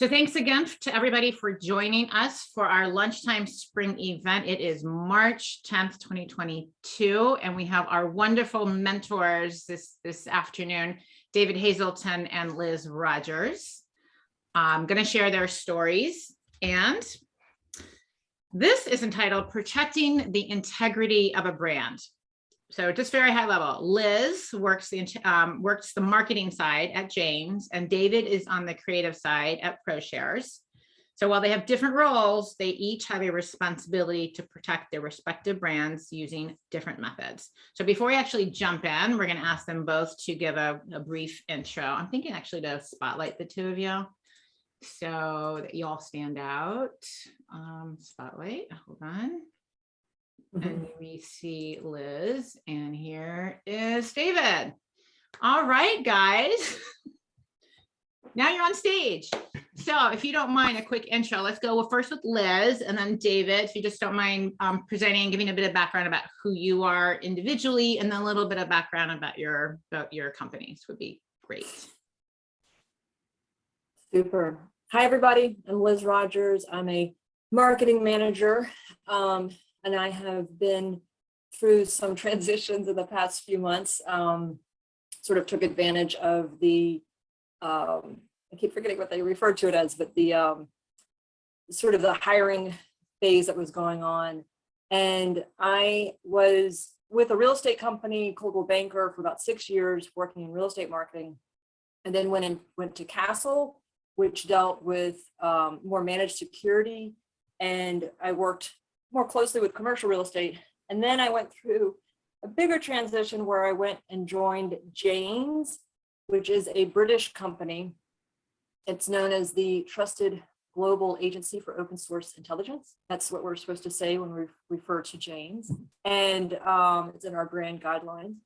So thanks again to everybody for joining us for our lunchtime spring event. It is March 10th, 2022, and we have our wonderful mentors this afternoon, David Hazelton and Liz Rogers. I'm going to share their stories, and this is entitled Protecting the Integrity of a Brand. So just very high level, Liz works the marketing side at James, and David is on the creative side at ProShares. So while they have different roles, they each have a responsibility to protect their respective brands using different methods. So before we actually jump in, we're going to ask them both to give a brief intro. I'm thinking actually to spotlight the two of you so that you all stand out. Spotlight, hold on. And we see Liz, and here is David. All right, guys. Now you're on stage. So if you don't mind a quick intro, let's go first with Liz, and then David, if you just don't mind presenting and giving a bit of background about who you are individually, and then a little bit of background about your companies would be great. Super. Hi, everybody. I'm Liz Rogers. I'm a marketing manager. And I have been through some transitions in the past few months, sort of took advantage of the, I keep forgetting what they refer to it as, but the sort of the hiring phase that was going on. And I was with a real estate company, Coldwell Banker, for about 6 years working in real estate marketing, and then went to Castle, which dealt with more managed security. And I worked more closely with commercial real estate. And then I went through a bigger transition where I went and joined Janes, which is a British company. It's known as the Trusted Global Agency for Open Source Intelligence. That's what we're supposed to say when we refer to Janes. And it's in our brand guidelines.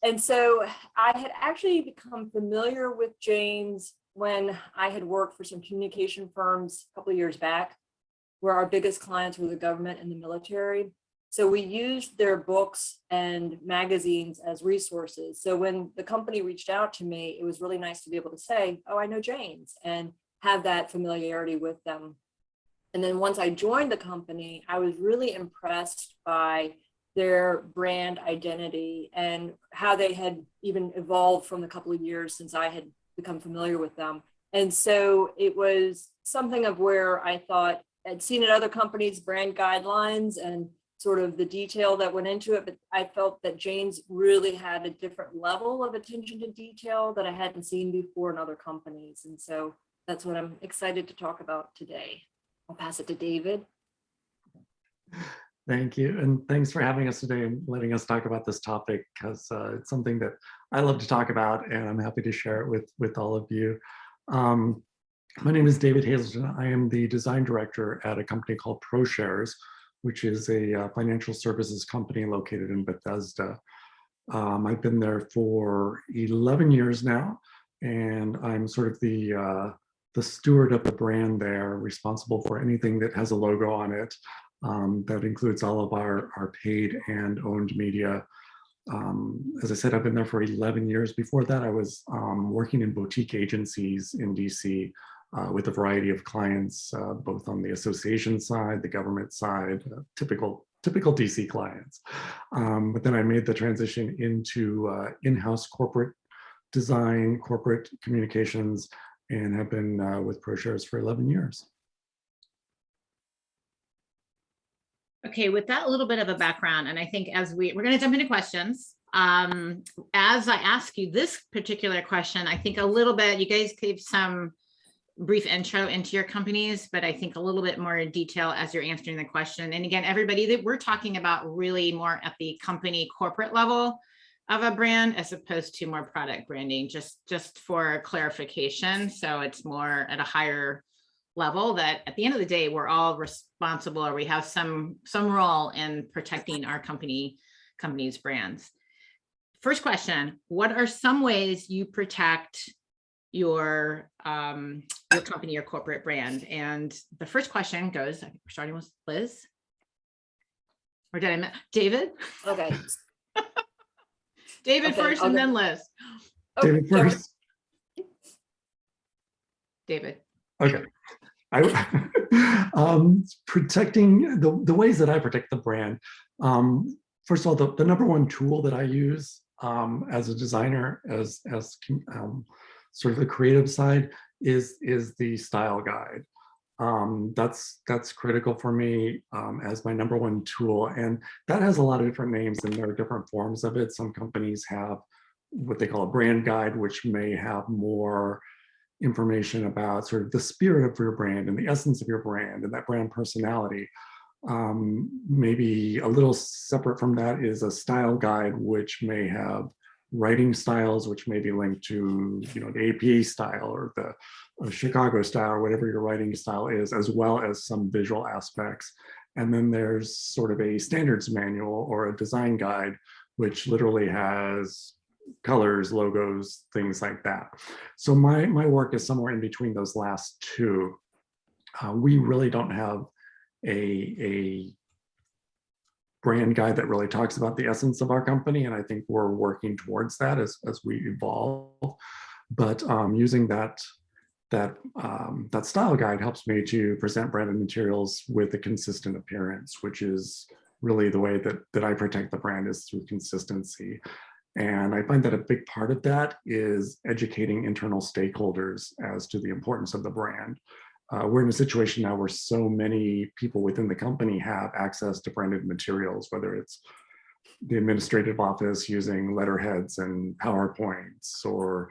And so I had actually become familiar with Janes when I had worked for some communication firms a couple of years back, where our biggest clients were the government and the military. So we used their books and magazines as resources. So when the company reached out to me, it was really nice to be able to say, oh, I know Janes, and have that familiarity with them. And then once I joined the company, I was really impressed by their brand identity and how they had even evolved from the couple of years since I had become familiar with them. And so it was something of where I thought, I'd seen at other companies brand guidelines and sort of the detail that went into it, but I felt that Janes really had a different level of attention to detail that I hadn't seen before in other companies. And so that's what I'm excited to talk about today. I'll pass it to David. Thank you, and thanks for having us today and letting us talk about this topic, because it's something that I love to talk about, and I'm happy to share it with all of you. My name is David Hazelton. I am the design director at a company called ProShares, which is a financial services company located in Bethesda. I've been there for 11 years now, and I'm sort of the steward of the brand there, responsible for anything that has a logo on it. That includes all of our paid and owned media. As I said, I've been there for 11 years. Before that, I was working in boutique agencies in DC with a variety of clients, both on the association side, the government side, typical DC clients. But then I made the transition into in-house corporate design, corporate communications, and have been with ProShares for 11 years. Okay, with that little bit of a background, and I think as we're going to jump into questions, as I ask you this particular question, I think a little bit, you guys gave some brief intro into your companies, but I think a little bit more in detail as you're answering the question. And again, everybody, that we're talking about really more at the company corporate level of a brand as opposed to more product branding, just for clarification. So it's more at a higher level that at the end of the day, we're all responsible, or we have some role in protecting our company's brands. First question, what are some ways you protect your company, your corporate brand? And the first question goes, I think we're starting with Liz. Or did I miss David? Okay. David Okay, first, and then Liz. David first. David. Okay. Protecting the ways that I protect the brand. First of all, the number one tool that I use as a designer, as sort of the creative side, is the style guide. That's critical for me as my number one tool, and that has a lot of different names, and there are different forms of it. Some companies have what they call a brand guide, which may have more information about sort of the spirit of your brand and the essence of your brand and that brand personality. Maybe a little separate from that is a style guide, which may have writing styles, which may be linked to, you know, the APA style or the Chicago style or whatever your writing style is, as well as some visual aspects. And then there's sort of a standards manual or a design guide, which literally has colors, logos, things like that. So my work is somewhere in between those last two. We really don't have a brand guide that really talks about the essence of our company, and I think we're working towards that as we evolve. But using that style guide helps me to present branded materials with a consistent appearance, which is really the way that I protect the brand, is through consistency. And I find that a big part of that is educating internal stakeholders as to the importance of the brand. We're in a situation now where so many people within the company have access to branded materials, whether it's the administrative office using letterheads and PowerPoints, or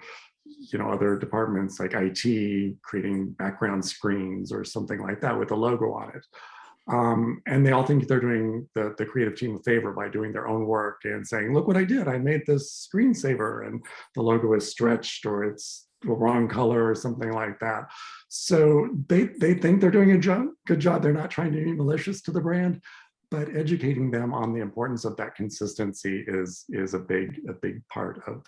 other departments like IT creating background screens or something like that with a logo on it. And they all think they're doing the creative team a favor by doing their own work and saying, look what I did, I made this screensaver, and the logo is stretched or it's the wrong color or something like that. So they think they're doing a good job. They're not trying to be malicious to the brand, but educating them on the importance of that consistency is a big part of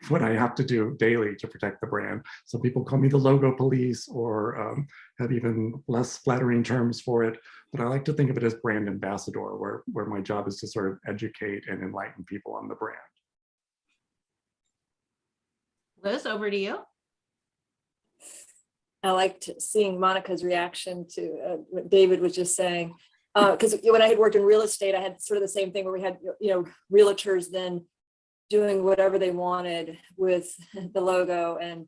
what I have to do daily to protect the brand. So people call me the logo police, or have even less flattering terms for it. But I like to think of it as brand ambassador, where my job is to sort of educate and enlighten people on the brand. Liz, over to you. I liked seeing Monica's reaction to what David was just saying. Because when I had worked in real estate, I had sort of the same thing where we had, realtors then doing whatever they wanted with the logo, and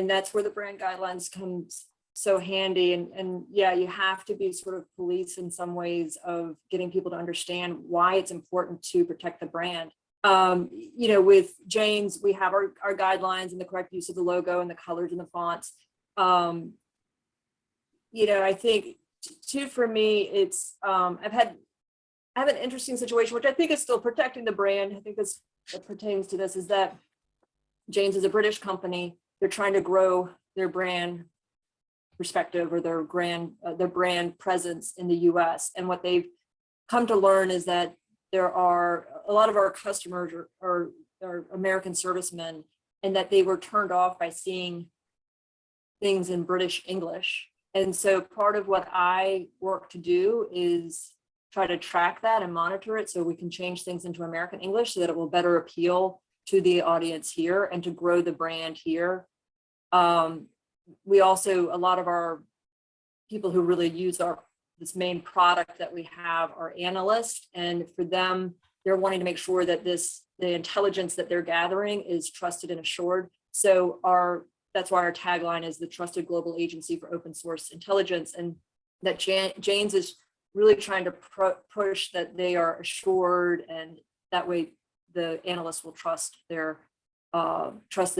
that's where the brand guidelines come so handy. And yeah, you have to be sort of police in some ways of getting people to understand why it's important to protect the brand. With Jane's, we have our guidelines and the correct use of the logo and the colors and the fonts. I think too, for me, it's I have an interesting situation, which I think is still protecting the brand. I think this pertains to this, is that Jane's is a British company. They're trying to grow their brand perspective or their brand presence in the US. And what they've come to learn is that there are a lot of our customers are American servicemen, and that they were turned off by seeing things in British English. And so part of what I work to do is try to track that and monitor it so we can change things into American English so that it will better appeal to the audience here and to grow the brand here. We also, a lot of our people who really use this main product that we have are analysts, and for them, they're wanting to make sure that the intelligence that they're gathering is trusted and assured. So that's why our tagline is the trusted global agency for open source intelligence, and that Jane's is really trying to push that they are assured, and that way the analysts will trust the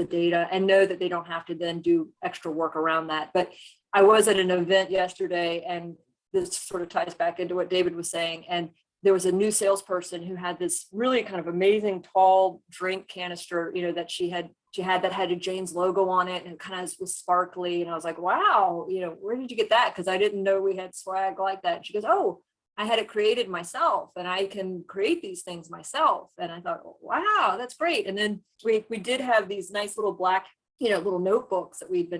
data and know that they don't have to then do extra work around that. But I was at an event yesterday, and this sort of ties back into what David was saying, and there was a new salesperson who had this really kind of amazing tall drink canister, that she had that had a Jane's logo on it, and it kind of was sparkly. And I was like, wow, where did you get that? Because I didn't know we had swag like that. And she goes, oh, I had it created myself, and I can create these things myself. And I thought, wow, that's great. And then we did have these nice little black, little notebooks that we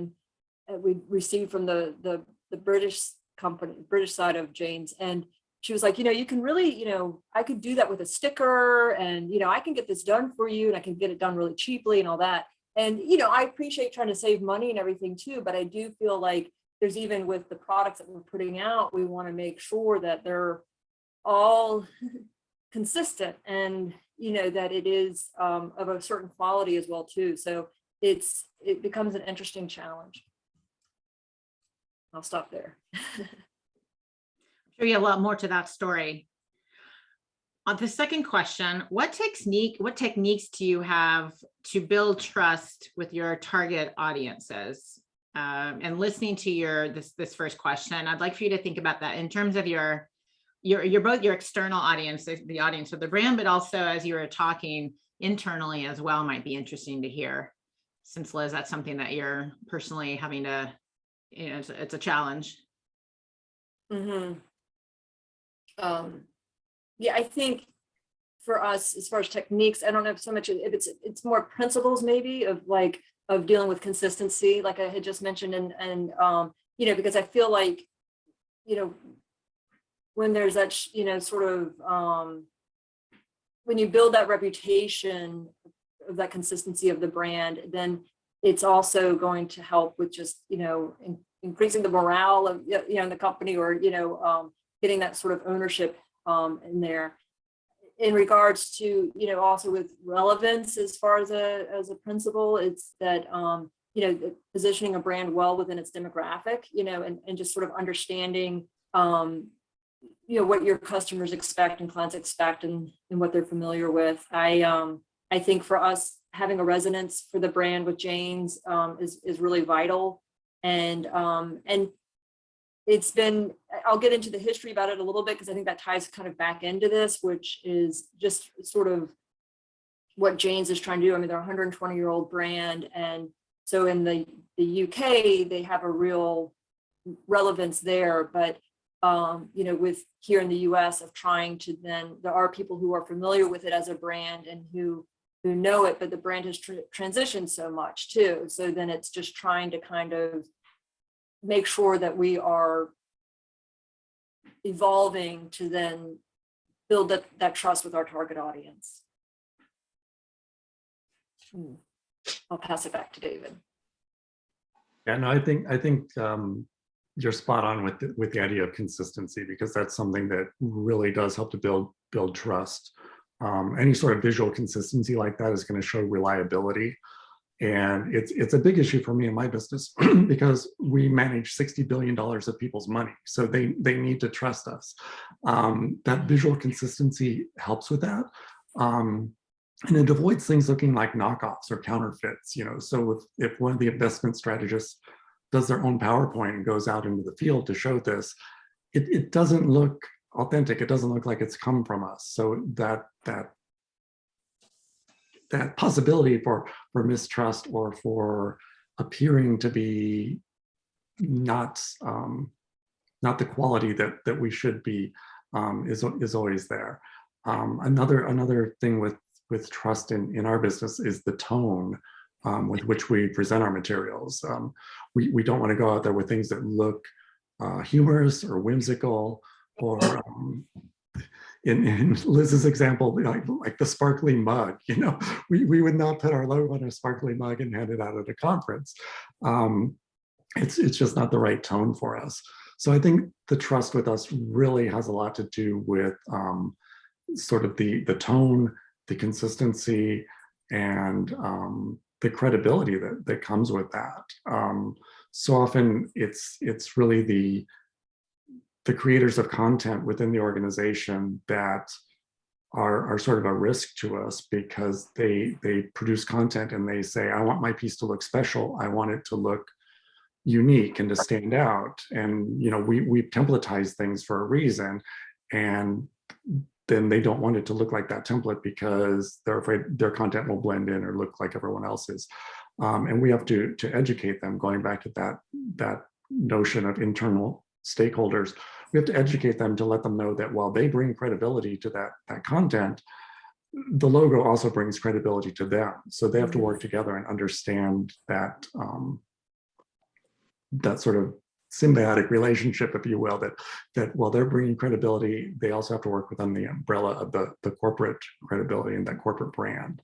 received from the British company, British side of Jane's. And she was like, you can really, I could do that with a sticker, and, I can get this done for you, and I can get it done really cheaply and all that. you know, I appreciate trying to save money and everything too, but I do feel like there's, even with the products that we're putting out, we want to make sure that they're all consistent, and you know, that it is of a certain quality as well too. So it becomes an interesting challenge. I'll stop there. I'm sure you have a lot more to that story. On the second question, what techniques do you have to build trust with your target audiences? And listening to this first question, I'd like for you to think about that in terms of your both your external audience, the audience of the brand, but also as you were talking internally as well, might be interesting to hear. Since Liz, that's something that you're personally having to, you know, it's a challenge. Mm-hmm. Yeah, I think for us, as far as techniques, I don't know so much if it's more principles maybe of dealing with consistency, like I had just mentioned, and you know, because I feel like, you know, when there's that, you know, sort of when you build that reputation of that consistency of the brand, then it's also going to help with just, you know, increasing the morale of, you know, in the company, or, you know, getting that sort of ownership in there. In regards to, you know, also with relevance, as far as a principle, it's that, you know, positioning a brand well within its demographic, you know, and just sort of understanding, you know, what your customers expect and clients expect, and what they're familiar with. I think for us, having a resonance for the brand with Jane's is really vital. And it's been, I'll get into the history about it a little bit, because I think that ties kind of back into this, which is just sort of what Jane's is trying to do. I mean, they're a 120-year-old brand. And so in the UK, they have a real relevance there. But, you know, with here in the US, of trying to then, there are people who are familiar with it as a brand and who know it, but the brand has transitioned so much too. So then it's just trying to kind of make sure that we are evolving to then build that trust with our target audience. I'll pass it back to David. Yeah, no, I think you're spot on with the idea of consistency, because that's something that really does help to build trust. Any sort of visual consistency like that is going to show reliability. And it's a big issue for me in my business because we manage $60 billion of people's money. So they need to trust us. That visual consistency helps with that. And it avoids things looking like knockoffs or counterfeits, you know. So if one of the investment strategists does their own PowerPoint and goes out into the field to show this, it doesn't look authentic. It doesn't look like it's come from us. So that possibility for mistrust or for appearing to be not the quality that we should be is always there. Another thing with trust in our business is the tone with which we present our materials. We don't want to go out there with things that look humorous or whimsical, or in Liz's example, like the sparkly mug, you know, we would not put our logo on a sparkly mug and hand it out at a conference. It's just not the right tone for us. So I think the trust with us really has a lot to do with sort of the tone, the consistency, and the credibility that comes with that. So often it's really the creators of content within the organization that are sort of a risk to us, because they produce content and they say, I want my piece to look special. I want it to look unique and to stand out. And, you know, we templatize things for a reason. And then they don't want it to look like that template because they're afraid their content will blend in or look like everyone else's. And we have to educate them, going back to that notion of internal stakeholders. We have to educate them to let them know that while they bring credibility to that content, the logo also brings credibility to them. So they have to work together and understand that that sort of symbiotic relationship, if you will, that while they're bringing credibility, they also have to work within the umbrella of the corporate credibility and that corporate brand.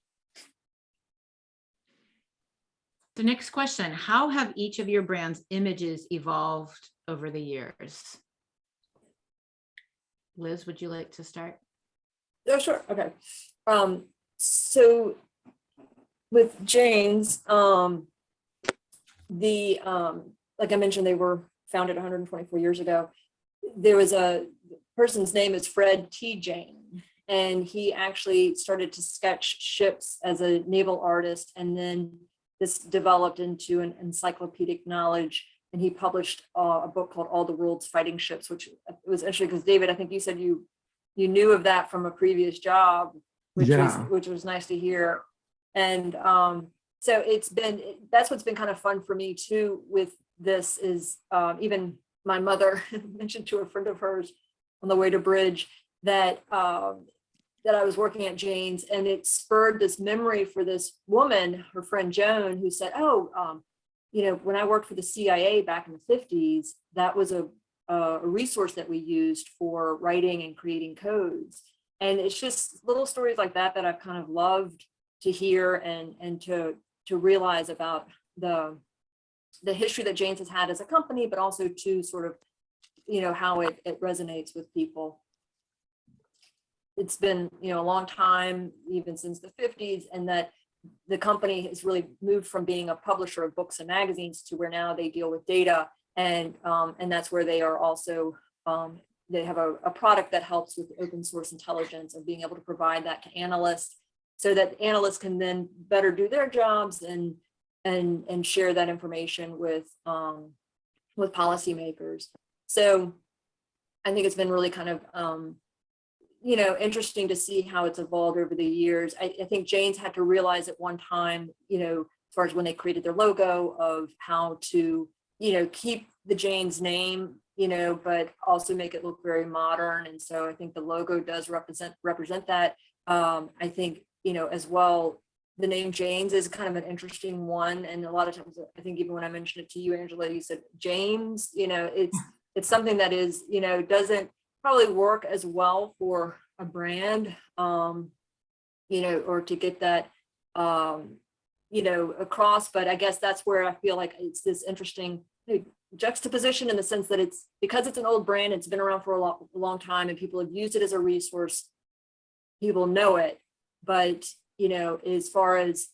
The next question, how have each of your brand's images evolved over the years? Liz, would you like to start? Oh, sure. Okay. So with Jane's, like I mentioned, they were founded 124 years ago. There was a person's name is Fred T. Jane, and he actually started to sketch ships as a naval artist, and then this developed into an encyclopedic knowledge. And he published a book called All the World's Fighting Ships, which was interesting because David, I think you said you knew of that from a previous job, which was nice to hear. And so that's what's been kind of fun for me too with this is even my mother mentioned to a friend of hers on the way to Bridge that that I was working at Jane's, and it spurred this memory for this woman, her friend Joan, who said, "Oh, when I worked for the CIA back in the 50s, that was a resource that we used for writing and creating codes." And it's just little stories like that that I've kind of loved to hear and to realize about the history that Jane's has had as a company, but also to sort of, how it resonates with people. It's been, a long time, even since the 50s, and that the company has really moved from being a publisher of books and magazines to where now they deal with data. And that's where they are also, they have a product that helps with open source intelligence and being able to provide that to analysts so that analysts can then better do their jobs and share that information with policymakers. So I think it's been really kind of, interesting to see how it's evolved over the years. I think Jane's had to realize at one time, as far as when they created their logo, of how to, keep the Jane's name, but also make it look very modern. And so I think the logo does represent that. I think, as well, the name Jane's is kind of an interesting one. And a lot of times, I think even when I mentioned it to you, Angela, you said James, it's something that is, doesn't probably work as well for a brand, or to get that, across. But I guess that's where I feel like it's this interesting juxtaposition in the sense that it's because it's an old brand, it's been around for a long time, and people have used it as a resource. People know it, but as far as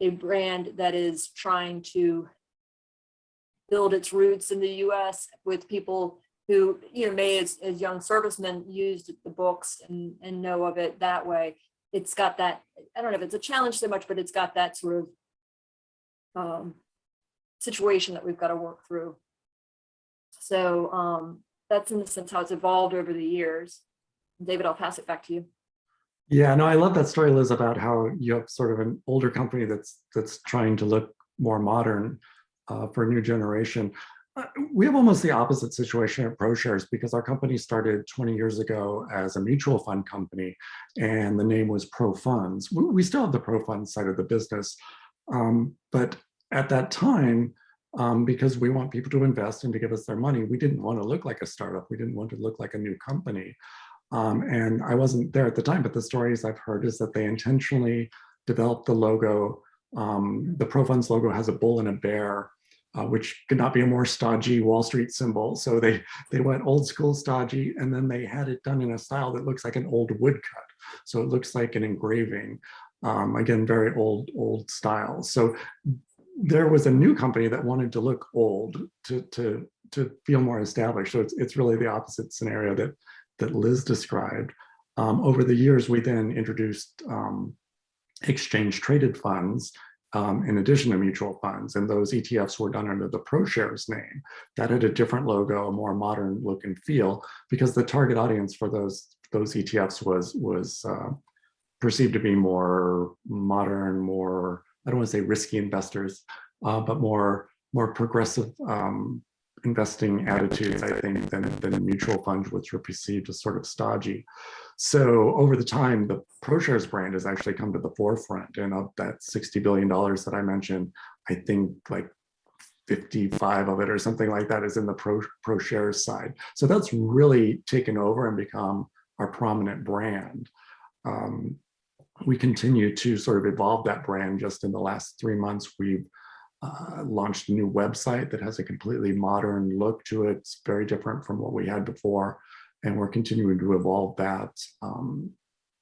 a brand that is trying to build its roots in the U.S. with people who may as young servicemen used the books and know of it that way, it's got that, I don't know if it's a challenge so much, but it's got that sort of situation that we've got to work through. So that's in the sense how it's evolved over the years. David, I'll pass it back to you. Yeah, no, I love that story, Liz, about how you have sort of an older company that's trying to look more modern for a new generation. We have almost the opposite situation at ProShares because our company started 20 years ago as a mutual fund company, and the name was Pro Funds. We still have the Pro Funds side of the business, but at that time, because we want people to invest and to give us their money, we didn't want to look like a startup. We didn't want to look like a new company. And I wasn't there at the time, but the stories I've heard is that they intentionally developed the logo. The Pro Funds logo has a bull and a bear, which could not be a more stodgy Wall Street symbol. So they went old school stodgy, and then they had it done in a style that looks like an old woodcut. So it looks like an engraving. Again, very old style. So there was a new company that wanted to look old to feel more established. So it's really the opposite scenario that Liz described. Over the years, we then introduced exchange traded funds in addition to mutual funds, and those ETFs were done under the ProShares name. That had a different logo, a more modern look and feel, because the target audience for those ETFs was perceived to be more modern, more, I don't want to say risky investors, but more progressive investing attitudes, I think, than mutual funds, which were perceived as sort of stodgy. So over the time, the ProShares brand has actually come to the forefront, and of that $60 billion that I mentioned, I think like 55 of it or something like that is in the ProShares side. So that's really taken over and become our prominent brand. We continue to sort of evolve that brand. Just in the last 3 months, we've launched a new website that has a completely modern look to it. It's very different from what we had before. And we're continuing to evolve that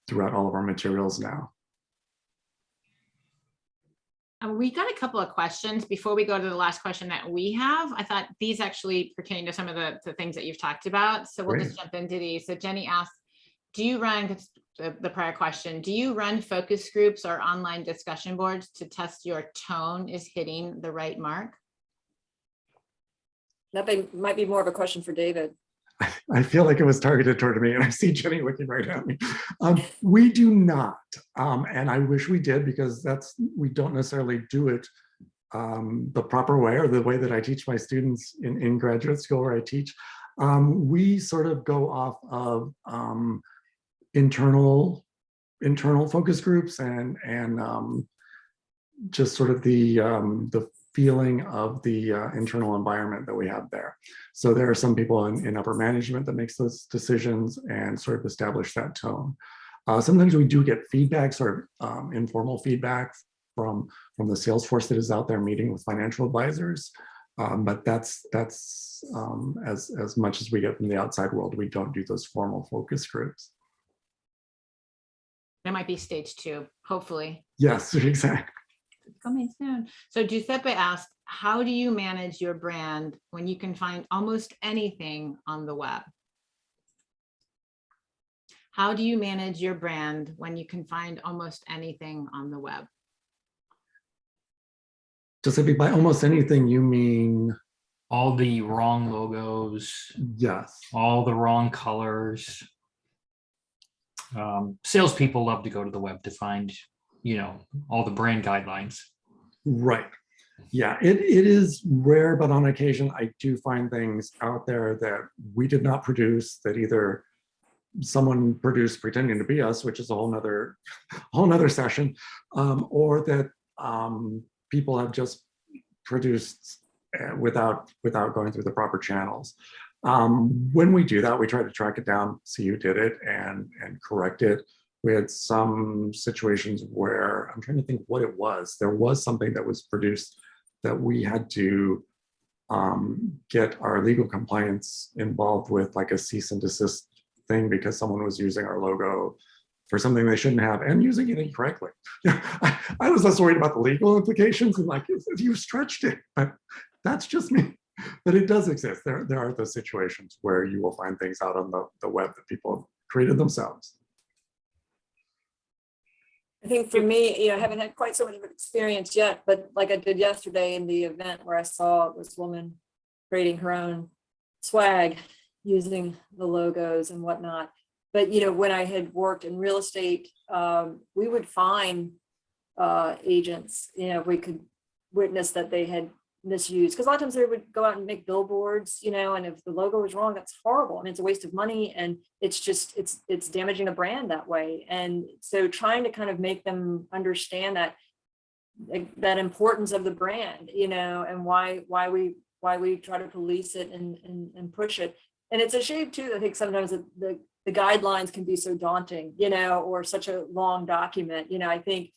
throughout all of our materials now. We got a couple of questions before we go to the last question that we have. I thought these actually pertain to some of the things that you've talked about. So we'll just jump into these. So Jenny asked, do you run, the prior question, do you run focus groups or online discussion boards to test your tone is hitting the right mark? That might be more of a question for David. I feel like it was targeted toward me, and I see Jenny looking right at me. We do not, and I wish we did, because we don't necessarily do it the proper way, or the way that I teach my students in graduate school where I teach. We sort of go off of internal focus groups and just sort of the feeling of the internal environment that we have there. So there are some people in upper management that makes those decisions and sort of establish that tone. Sometimes we do get feedback, sort of informal feedback from the sales force that is out there meeting with financial advisors. But that's as much as we get from the outside world. We don't do those formal focus groups. That might be stage 2, hopefully. Yes, exactly. Coming soon. So Giuseppe asked, how do you manage your brand when you can find almost anything on the web? How do you manage your brand when you can find almost anything on the web? Giuseppe, by almost anything, you mean? All the wrong logos. Yes. All the wrong colors. Salespeople love to go to the web to find, all the brand guidelines. Right. Yeah, it is rare, but on occasion I do find things out there that we did not produce, that either someone produced pretending to be us, which is a whole nother session, or that people have just produced without going through the proper channels. When we do that, we try to track it down, see who did it, and correct it. We had some situations where, I'm trying to think what it was. There was something that was produced that we had to get our legal compliance involved with, like a cease and desist thing, because someone was using our logo for something they shouldn't have and using it incorrectly. I was less worried about the legal implications and like, if you stretched it, but that's just me. But it does exist. There are those situations where you will find things out on the web that people have created themselves. I think for me, I haven't had quite so much of an experience yet, but like I did yesterday in the event where I saw this woman creating her own swag using the logos and whatnot. But, when I had worked in real estate, we would find agents, if we could witness that they had misused, because a lot of times they would go out and make billboards, and if the logo was wrong, that's horrible. I mean, it's a waste of money, and it's just it's damaging a brand that way. And so trying to kind of make them understand that importance of the brand, and why we try to police it and push it. And it's a shame too, I think sometimes the guidelines can be so daunting, or such a long document. I think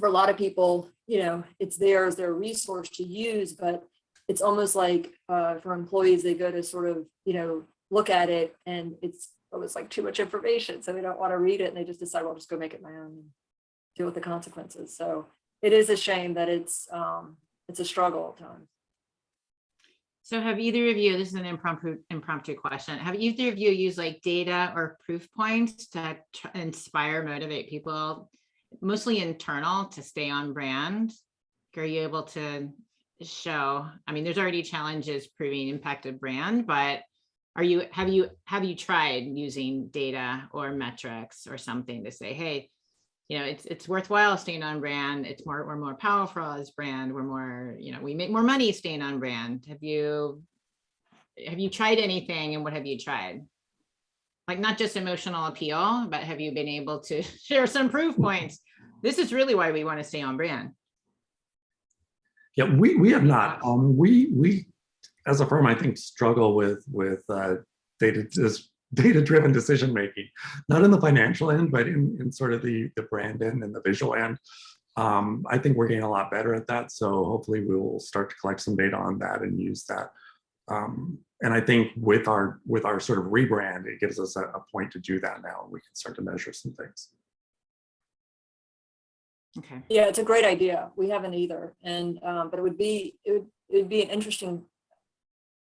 for a lot of people, it's there as their resource to use, but it's almost like for employees, they go to sort of, look at it and it's almost like too much information. So they don't want to read it and they just decide, well, I'll just go make it my own and deal with the consequences. So it is a shame that it's a struggle at times. So have either of you, this is an impromptu question, have either of you used like data or proof points to inspire, motivate people, mostly internal, to stay on brand? Are you able to show, I mean, there's already challenges proving impact of brand, but have you tried using data or metrics or something to say, hey, it's worthwhile staying on brand. We're more powerful as brand. We're more, we make more money staying on brand. Have you tried anything, and what have you tried? Like, not just emotional appeal, but have you been able to share some proof points? This is really why we want to stay on brand. Yeah, we have not. We as a firm, I think, struggle with data-driven decision making, not in the financial end, but in sort of the brand end and the visual end. I think we're getting a lot better at that. So hopefully we will start to collect some data on that and use that. And I think with our sort of rebrand, it gives us a point to do that now. We can start to measure some things. Okay. Yeah, it's a great idea. We haven't either. And, but it would be an interesting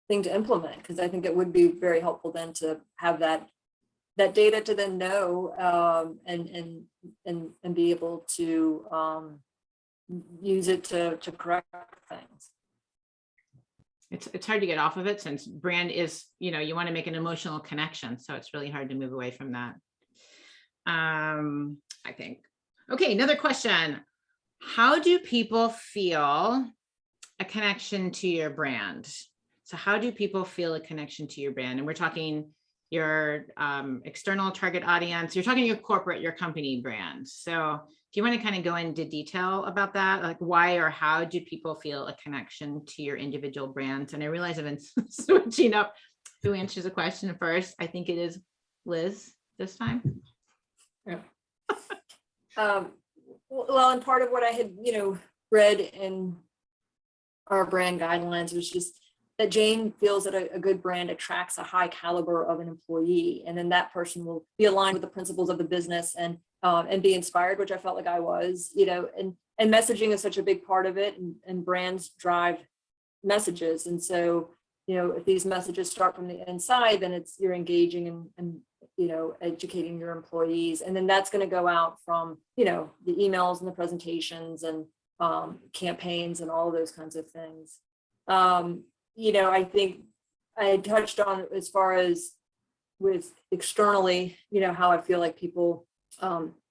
thing to implement, because I think it would be very helpful then to have that data to then know and be able to use it to correct things. It's hard to get off of it, since brand is, you want to make an emotional connection. So it's really hard to move away from that. I think. Okay, another question. How do people feel a connection to your brand? So how do people feel a connection to your brand? And we're talking your external target audience. You're talking your corporate, your company brand. So do you want to kind of go into detail about that? Like, why or how do people feel a connection to your individual brands? And I realize I've been switching up who answers the question first. I think it is Liz this time. Yeah. Well, and part of what I had, read in our brand guidelines was just that Jane feels that a good brand attracts a high caliber of an employee, and then that person will be aligned with the principles of the business and be inspired, which I felt like I was, and messaging is such a big part of it, and brands drive messages. And so, if these messages start from the inside, then you're engaging and educating your employees. And then that's going to go out from, the emails and the presentations and campaigns and all of those kinds of things. I think I touched on as far as with externally, how I feel like people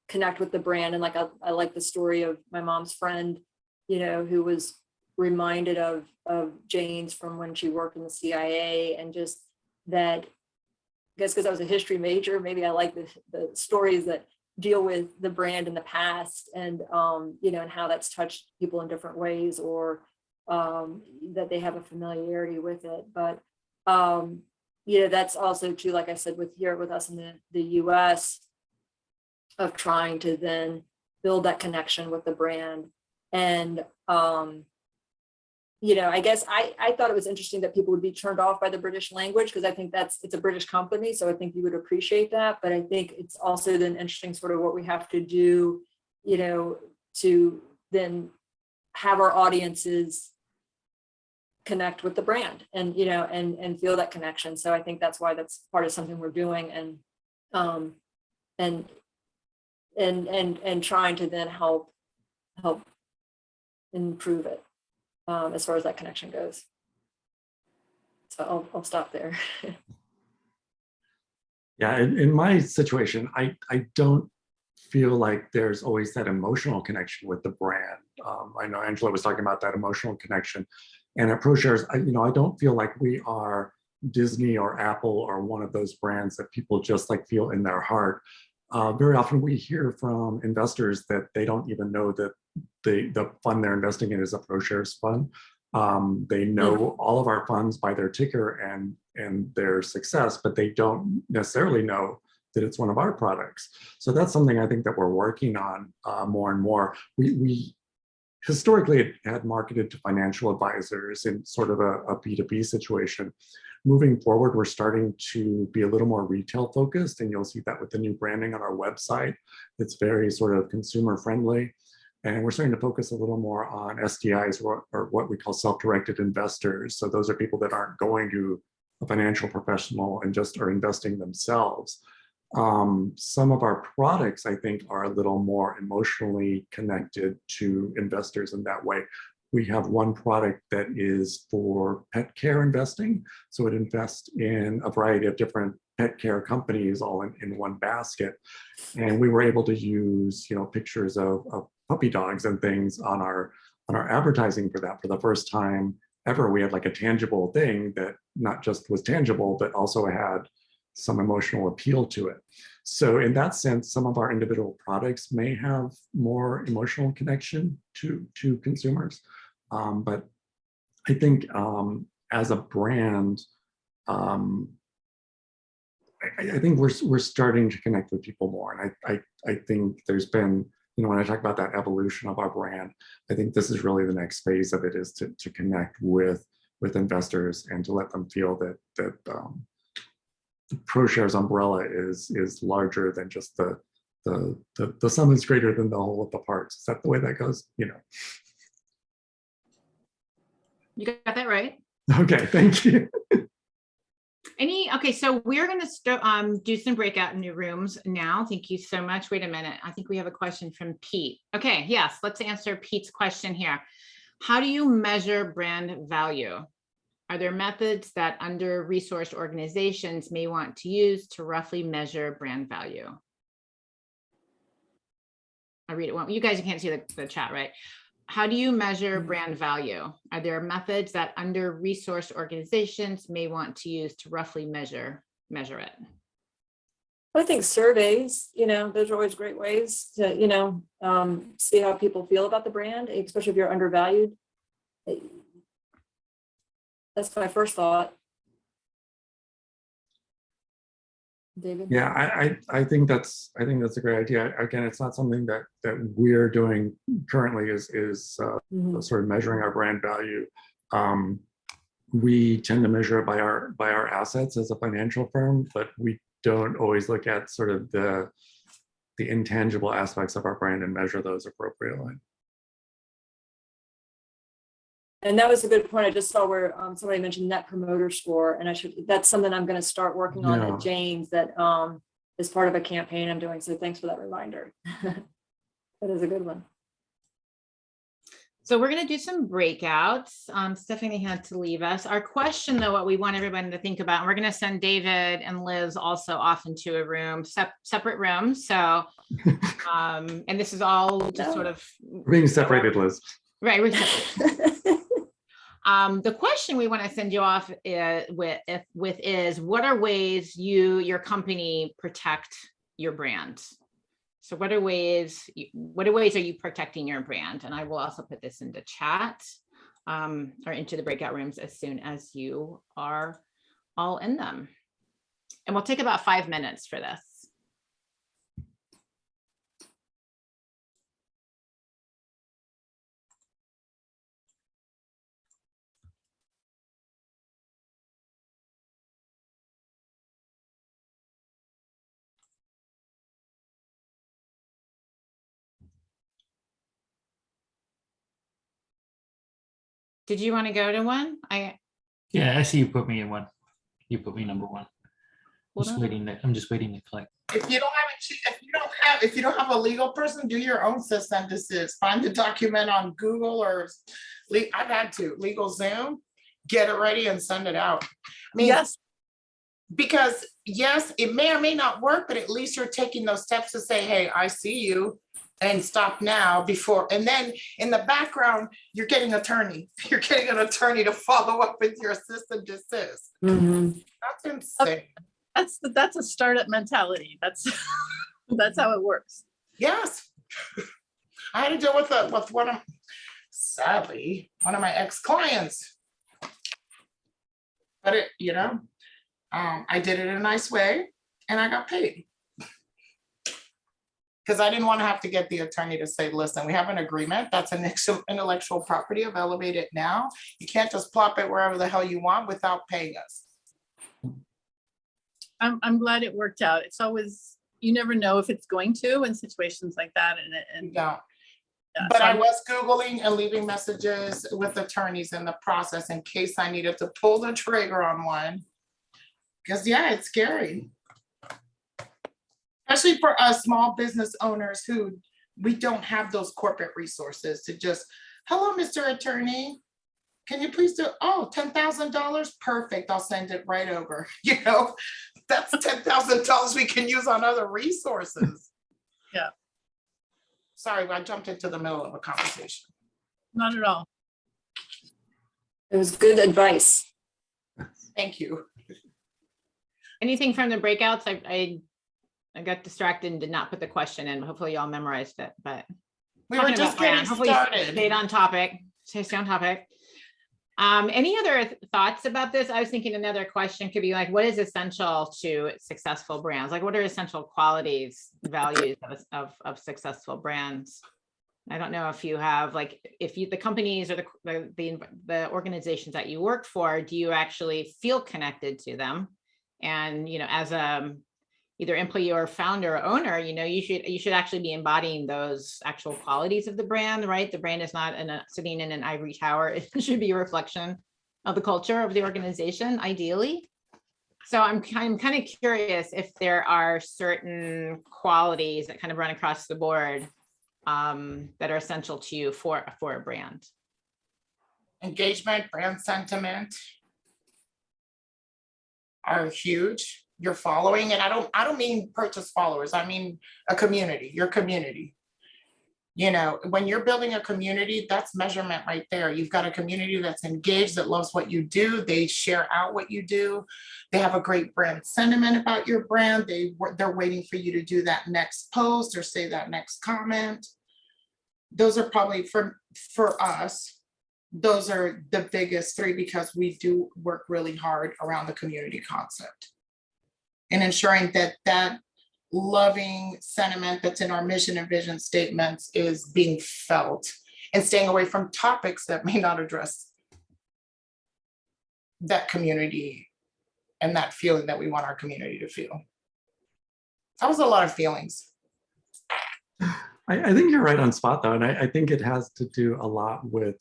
connect with the brand. And like, I like the story of my mom's friend, who was reminded of Jane's from when she worked in the CIA, and just that, I guess because I was a history major, maybe I like the stories that deal with the brand in the past, and and how that's touched people in different ways, or that they have a familiarity with it. But that's also too, like I said, with us in the US, of trying to then build that connection with the brand. And I guess I thought it was interesting that people would be turned off by the British language, because I think it's a British company, so I think you would appreciate that. But I think it's also then interesting sort of what we have to do, to then have our audiences connect with the brand and, and feel that connection. So I think that's why that's part of something we're doing, and trying to then help improve it. As far as that connection goes. So I'll stop there. Yeah, in my situation, I don't feel like there's always that emotional connection with the brand. I know Angela was talking about that emotional connection. And at ProShares, I don't feel like we are Disney or Apple or one of those brands that people just like feel in their heart. Very often we hear from investors that they don't even know that the fund they're investing in is a ProShares fund. They know all of our funds by their ticker and their success, but they don't necessarily know that it's one of our products. So that's something I think that we're working on more and more. We historically had marketed to financial advisors in sort of a B2B situation. Moving forward, we're starting to be a little more retail focused, and you'll see that with the new branding on our website. It's very sort of consumer friendly. And we're starting to focus a little more on SDIs, or what we call self-directed investors. So those are people that aren't going to a financial professional and just are investing themselves. Some of our products, I think, are a little more emotionally connected to investors in that way. We have one product that is for pet care investing. So it invests in a variety of different pet care companies all in one basket. And we were able to use, pictures of puppy dogs and things on our advertising for that. For the first time ever, we had like a tangible thing that not just was tangible, but also had some emotional appeal to it. So in that sense, some of our individual products may have more emotional connection to consumers. But I think as a brand, I think we're starting to connect with people more. And I think there's been when I talk about that evolution of our brand, I think this is really the next phase of it, is to connect with investors and to let them feel that ProShares umbrella is larger than just the sum is greater than the whole of the parts. Is that the way that goes? You got that right. Okay, thank you. Okay, so we're going to do some breakout in new rooms now. Thank you so much. Wait a minute. I think we have a question from Pete. Okay, yes, let's answer Pete's question here. How do you measure brand value? Are there methods that under-resourced organizations may want to use to roughly measure brand value? I read it. Well, you guys can't see the chat, right? How do you measure brand value? Are there methods that under-resourced organizations may want to use to roughly measure it? I think surveys, those are always great ways to, see how people feel about the brand, especially if you're undervalued. That's my first thought. David? Yeah, I think that's a great idea. Again, it's not something that we're doing currently, is sort of measuring our brand value. We tend to measure it by our assets as a financial firm, but we don't always look at sort of the intangible aspects of our brand and measure those appropriately. And that was a good point. I just saw where somebody mentioned Net Promoter Score, and that's something I'm going to start working on at James, that is part of a campaign I'm doing. So thanks for that reminder. That is a good one. So we're going to do some breakouts. Stephanie had to leave us. Our question, though, what we want everybody to think about, and we're going to send David and Liz also off into a room, separate rooms. So, and this is all just sort of being separated, Liz. Right, we're separated. The question we want to send you off with is, what are ways your company protect your brand? So what are ways are you protecting your brand? And I will also put this into chat or into the breakout rooms as soon as you are all in them. And we'll take about 5 minutes for this. Did you want to go to one? Yeah, I see you put me in one. You put me number one. I'm just waiting to click. If you don't have a legal person, do your own synthesis. Find the document on Google, or I've had to LegalZoom, get it ready and send it out. I mean, yes, because yes, it may or may not work, but at least you're taking those steps to say, hey, I see you, and stop now before. And then in the background, you're getting an attorney. You're getting an attorney to follow up with your assistant desist. Mm-hmm. That's insane. That's a startup mentality. That's how it works. Yes. I had to deal with one of my ex-clients. But I did it in a nice way and I got paid. Because I didn't want to have to get the attorney to say, listen, we have an agreement. That's an intellectual property of Elevate It Now. You can't just plop it wherever the hell you want without paying us. I'm glad it worked out. It's always, you never know if it's going to in situations like that. And no. But so I was Googling and leaving messages with attorneys in the process in case I needed to pull the trigger on one. Because yeah, it's scary. Especially for us small business owners who we don't have those corporate resources to just, hello, Mr. Attorney, can you please do, $10,000? Perfect, I'll send it right over. That's $10,000 we can use on other resources. Yeah. Sorry, I jumped into the middle of a conversation. Not at all. It was good advice. Thank you. Anything from the breakouts? I got distracted and did not put the question in. Hopefully y'all memorized it, but we were just getting started. Stay on topic. Any other thoughts about this? I was thinking another question could be like, what is essential to successful brands? Like, what are essential qualities, values of successful brands? I don't know if you have, like, if you, the companies or the organizations that you work for, do you actually feel connected to them? And, you know, as a either employee or founder or owner, you know, you should actually be embodying those actual qualities of the brand, right? The brand is not sitting in an ivory tower. It should be a reflection of the culture of the organization, ideally. So I'm kind of curious if there are certain qualities that kind of run across the board that are essential to you for a brand. Engagement, brand sentiment are huge. Your following, and I don't mean purchase followers. I mean a community, your community. You know, when you're building a community, that's measurement right there. You've got a community that's engaged, that loves what you do. They share out what you do. They have a great brand sentiment about your brand. They're waiting for you to do that next post or say that next comment. Those are probably for us. Those are the biggest three, because we do work really hard around the community concept and ensuring that that loving sentiment that's in our mission and vision statements is being felt, and staying away from topics that may not address that community and that feeling that we want our community to feel. That was a lot of feelings. I think you're right on spot though. And I think it has to do a lot with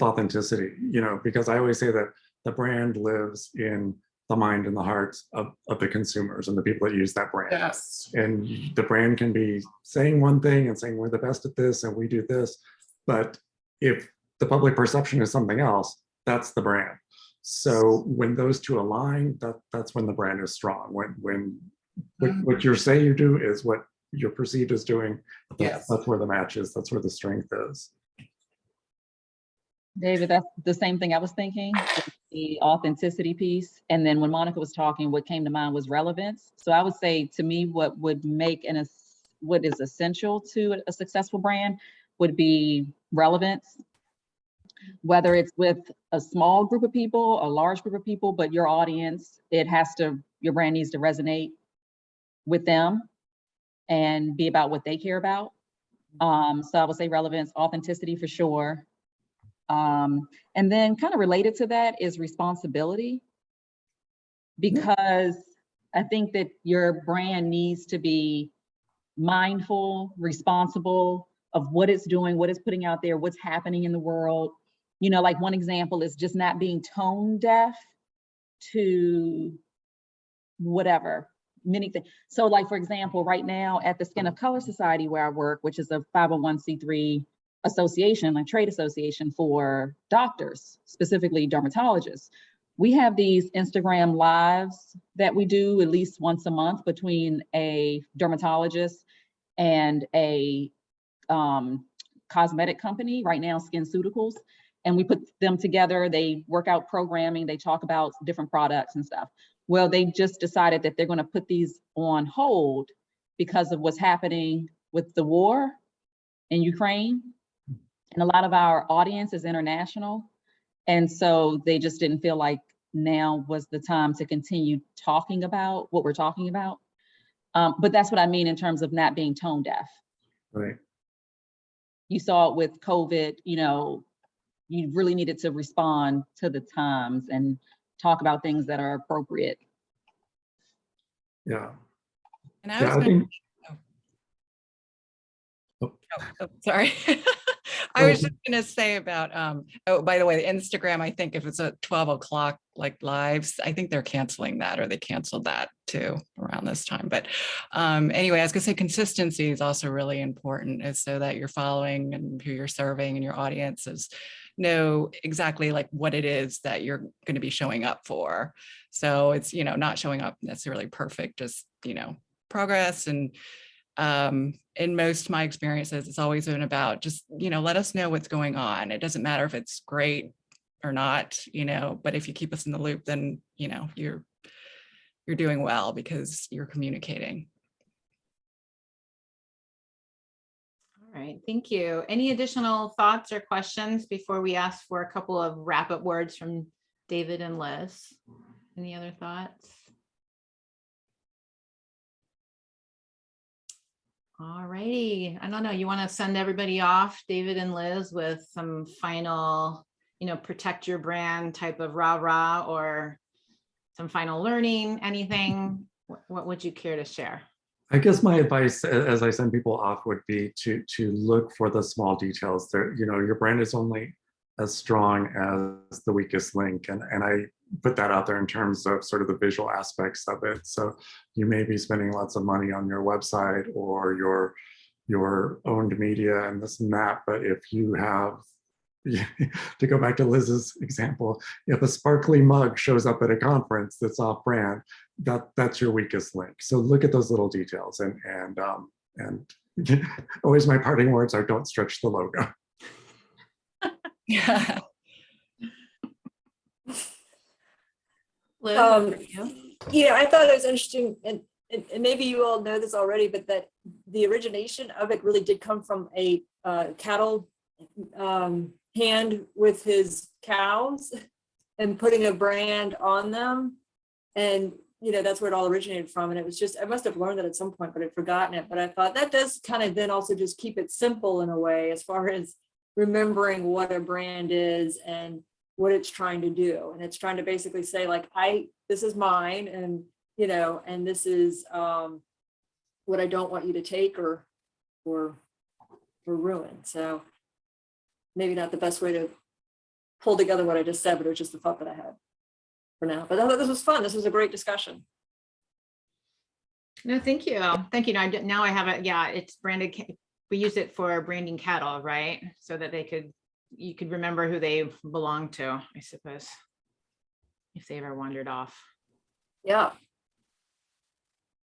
authenticity, you know, because I always say that the brand lives in the mind and the hearts of the consumers and the people that use that brand. Yes. And the brand can be saying one thing and saying we're the best at this and we do this, but if the public perception is something else, that's the brand. So when those two align, that's when the brand is strong. When what you say you do is what you're perceived as doing, Yes. that's where the match is, that's where the strength is. David, that's the same thing I was thinking, the authenticity piece. And then when Monica was talking, what came to mind was relevance. So I would say, to me, what would make what is essential to a successful brand would be relevance. Whether it's with a small group of people, a large group of people, but your audience, your brand needs to resonate with them and be about what they care about. So I would say relevance, authenticity for sure. And then kind of related to that is responsibility, because I think that your brand needs to be mindful, responsible of what it's doing, what it's putting out there, what's happening in the world. You know, like one example is just not being tone deaf to whatever, many things. So like, for example, right now at the Skin of Color Society where I work, which is a 501c3 association, like trade association for doctors, specifically dermatologists. We have these Instagram lives that we do at least once a month between a dermatologist and a cosmetic company, right now SkinCeuticals, and we put them together. They work out programming, they talk about different products and stuff. Well, they just decided that they're going to put these on hold because of what's happening with the war in Ukraine. And a lot of our audience is international. And so they just didn't feel like now was the time to continue talking about what we're talking about. But that's what I mean in terms of not being tone deaf. Right. You saw it with COVID, you know, you really needed to respond to the times and talk about things that are appropriate. Yeah. And I Yeah, was I going think. sorry. I was just going to say about, oh, by the way, Instagram, I think if it's at 12 o'clock, like lives, I think they're canceling that, or they canceled that too around this time. But anyway, I was going to say consistency is also really important, is so that you're following and who you're serving and your audiences know exactly like what it is that you're going to be showing up for. So it's, you know, not showing up necessarily perfect, just, you know, progress. And in most of my experiences, it's always been about just, you know, let us know what's going on. It doesn't matter if it's great or not, you know, but if you keep us in the loop, then, you know, you're doing well because you're communicating. All right, thank you. Any additional thoughts or questions before we ask for a couple of wrap-up words from David and Liz? Any other thoughts? All righty, I don't know, you want to send everybody off, David and Liz, with some final, protect your brand type of rah-rah, or some final learning, anything? What would you care to share? I guess my advice as I send people off would be to look for the small details. There, your brand is only as strong as the weakest link, and I put that out there in terms of sort of the visual aspects of it. So you may be spending lots of money on your website or your owned media and this and that, but if you have, to go back to Liz's example, if a sparkly mug shows up at a conference that's off brand, that's your weakest link. So look at those little details, and always my parting words are, don't stretch the logo. Yeah. Liz, Um, you? I thought it was interesting, and maybe you all know this already, but that the origination of it really did come from a cattle hand with his cows and putting a brand on them. And, that's where it all originated from. And it was just, I must have learned that at some point, but I'd forgotten it. But I thought that does kind of then also just keep it simple in a way, as far as remembering what a brand is and what it's trying to do. And it's trying to basically say, like, this is mine, and, and this is what I don't want you to take or ruin. So maybe not the best way to pull together what I just said, but it was just the thought that I had for now. But I thought this was fun. This was a great discussion. No, thank you. Thank you. Now I have it. Yeah, it's branded. We use it for branding cattle, right? So that you could remember who they belong to, I suppose, if they ever wandered off. Yeah. All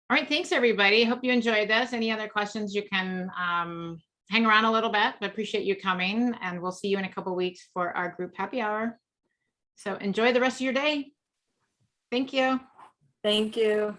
right. Thanks, everybody. Hope you enjoyed this. Any other questions, you can hang around a little bit, but appreciate you coming, and we'll see you in a couple of weeks for our group happy hour. So enjoy the rest of your day. Thank you. Thank you.